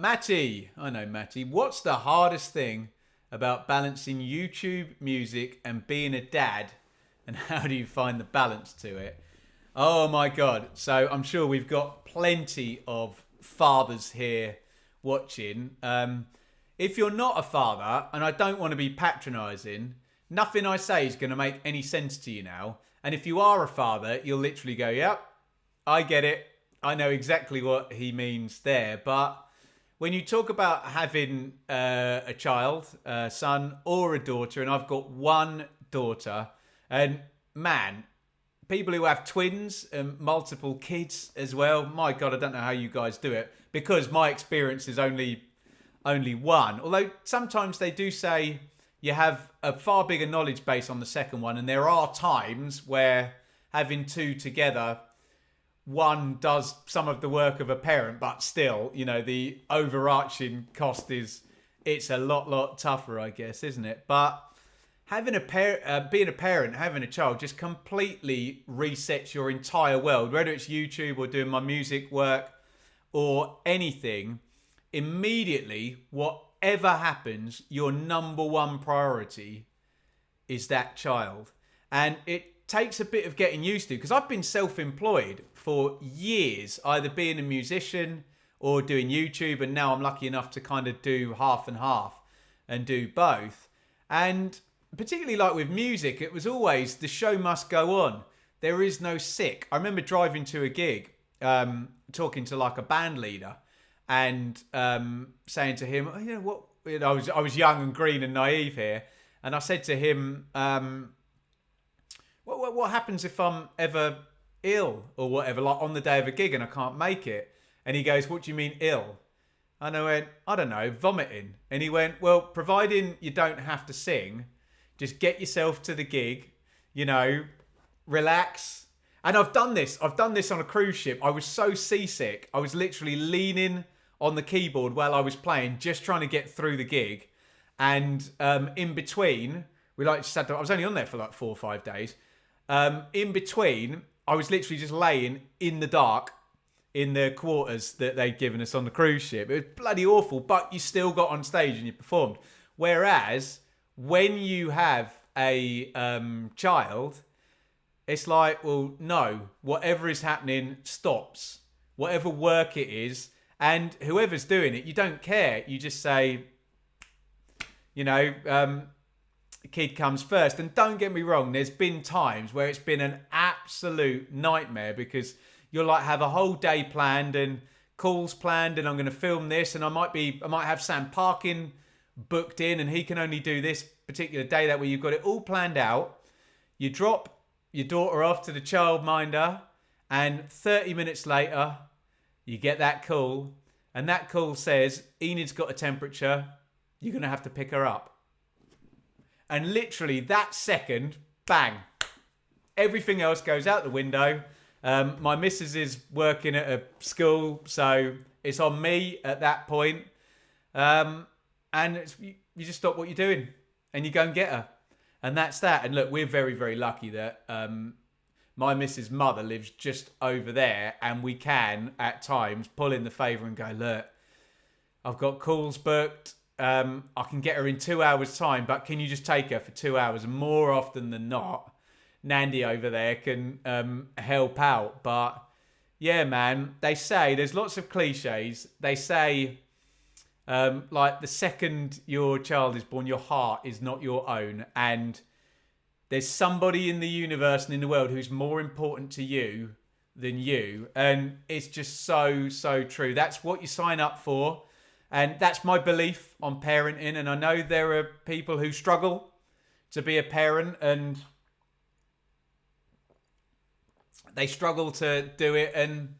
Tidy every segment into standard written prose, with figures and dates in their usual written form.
Matty, I know Matty. What's the hardest thing about balancing YouTube music and being a dad? And how do you find the balance to it? Oh my God. So I'm sure we've got plenty of fathers here watching. If you're not a father, and I don't want to be patronizing, nothing I say is going to make any sense to you now. And if you are a father, you'll literally go, yep, I get it. I know exactly what he means there. But when you talk about having a child, a son or a daughter, and I've got one daughter, and man, people who have twins and multiple kids as well, my God, I don't know how you guys do it because my experience is only one. Although sometimes they do say you have a far bigger knowledge base on the second one, and there are times where having two together, one does some of the work of a parent, but still, the overarching cost is it's a lot tougher, I guess, isn't it? But having being a parent, having a child, just completely resets your entire world. Whether it's YouTube or doing my music work or anything, immediately, whatever happens, your number one priority is that child, and it takes a bit of getting used to because I've been self-employed for years, either being a musician or doing YouTube, and now I'm lucky enough to kind of do half and half and do both. And particularly like with music, it was always the show must go on. There is no sick. I remember driving to a gig, talking to like a band leader, and saying to him, oh, what? I was young and green and naive here, and I said to him, what happens if I'm ever ill or whatever, like on the day of a gig and I can't make it? And he goes, what do you mean ill? And I went, I don't know, vomiting. And he went, well, providing you don't have to sing, just get yourself to the gig, relax. And I've done this on a cruise ship. I was so seasick. I was literally leaning on the keyboard while I was playing, just trying to get through the gig. And in between, I was only on there for like 4 or 5 days. In between, I was literally just laying in the dark in the quarters that they'd given us on the cruise ship. It was bloody awful, but you still got on stage and you performed. Whereas when you have a child, it's like, well, no, whatever is happening stops. Whatever work it is, and whoever's doing it, you don't care. You just say, kid comes first. And don't get me wrong, there's been times where it's been an absolute nightmare because you'll like have a whole day planned and calls planned, and I'm going to film this, and I might have Sam Parkin booked in, and he can only do this particular day. That way you've got it all planned out. You drop your daughter off to the childminder, and 30 minutes later you get that call, and that call says Enid's got a temperature, you're going to have to pick her up. And literally that second, bang, everything else goes out the window. My missus is working at a school, so it's on me at that point. And you just stop what you're doing and you go and get her. And that's that. And look, we're very, very lucky that my missus' mother lives just over there, and we can at times pull in the favour and go, look, I've got calls booked. I can get her in 2 hours' time, but can you just take her for 2 hours? And more often than not, Nandy over there can help out. But yeah, man, they say there's lots of cliches. They say like the second your child is born, your heart is not your own, and there's somebody in the universe and in the world who's more important to you than you. And it's just so true. That's what you sign up for. And that's my belief on parenting. And I know there are people who struggle to be a parent, and they struggle to do it, and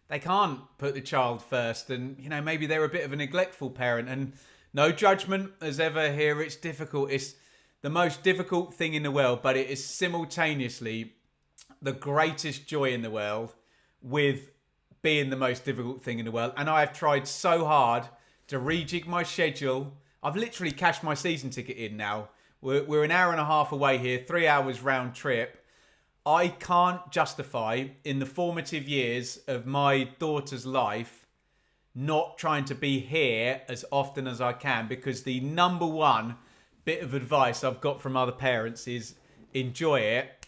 they can't put the child first. And, maybe they're a bit of a neglectful parent. And no judgment as ever here. It's difficult. It's the most difficult thing in the world, but it is simultaneously the greatest joy in the world with being the most difficult thing in the world. And I have tried so hard to rejig my schedule. I've literally cashed my season ticket in now. We're an hour and a half away here, 3 hours round trip. I can't justify, in the formative years of my daughter's life, not trying to be here as often as I can, because the number one bit of advice I've got from other parents is enjoy it.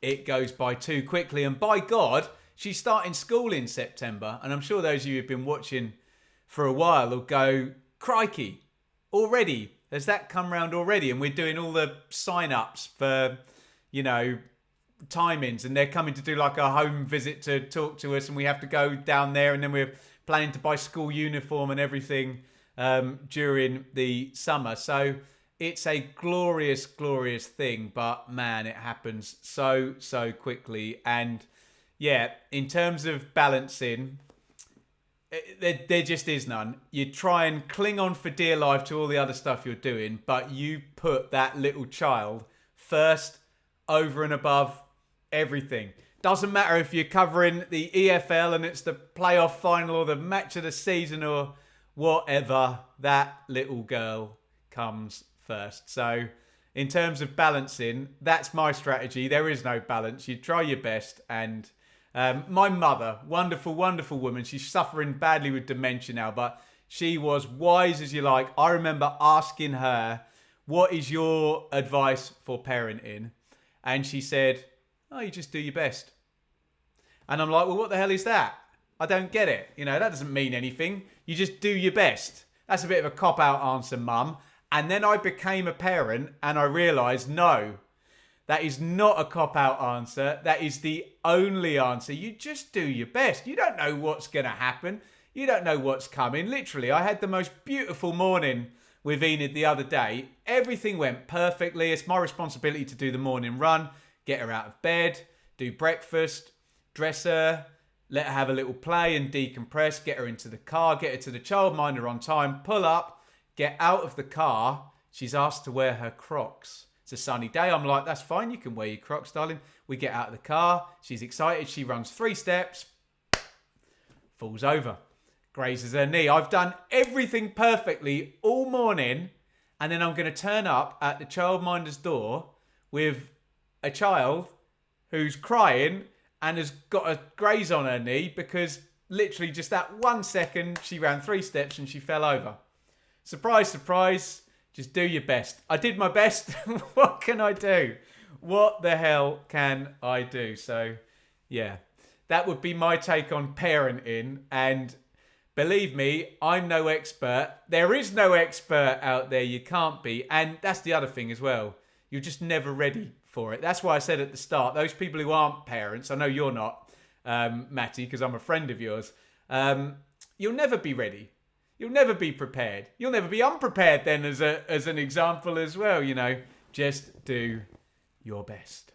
It goes by too quickly. And by God, she's starting school in September. And I'm sure those of you who've been watching for a while will go, crikey, already? Has that come round already? And we're doing all the sign-ups for, timings, and they're coming to do like a home visit to talk to us, and we have to go down there, and then we're planning to buy school uniform and everything during the summer. So it's a glorious, glorious thing, but man, it happens so quickly. And yeah, in terms of balancing, there just is none. You try and cling on for dear life to all the other stuff you're doing, but you put that little child first, over and above everything. Doesn't matter if you're covering the EFL and it's the playoff final or the match of the season or whatever, that little girl comes first. So in terms of balancing, that's my strategy. There is no balance. You try your best. And my mother, wonderful, wonderful woman. She's suffering badly with dementia now, but she was wise as you like. I remember asking her, what is your advice for parenting? And she said, oh, you just do your best. And I'm like, well, what the hell is that? I don't get it. That doesn't mean anything. You just do your best. That's a bit of a cop-out answer, Mum. And then I became a parent and I realised, no, that is not a cop-out answer. That is the only answer. You just do your best. You don't know what's going to happen. You don't know what's coming. Literally, I had the most beautiful morning with Enid the other day. Everything went perfectly. It's my responsibility to do the morning run, get her out of bed, do breakfast, dress her, let her have a little play and decompress, get her into the car, get her to the childminder on time, pull up, get out of the car. She's asked to wear her Crocs. It's a sunny day. I'm like, that's fine. You can wear your Crocs, darling. We get out of the car. She's excited. She runs 3 steps, falls over, grazes her knee. I've done everything perfectly all morning, and then I'm going to turn up at the childminder's door with a child who's crying and has got a graze on her knee because literally just that 1 second she ran 3 steps and she fell over. Surprise, surprise. Just do your best. I did my best. What can I do? What the hell can I do? So, yeah, that would be my take on parenting. And believe me, I'm no expert. There is no expert out there. You can't be. And that's the other thing as well. You're just never ready for it. That's why I said at the start, those people who aren't parents, I know you're not, Matty, because I'm a friend of yours, you'll never be ready. You'll never be prepared. You'll never be unprepared then as an example as well, Just do your best.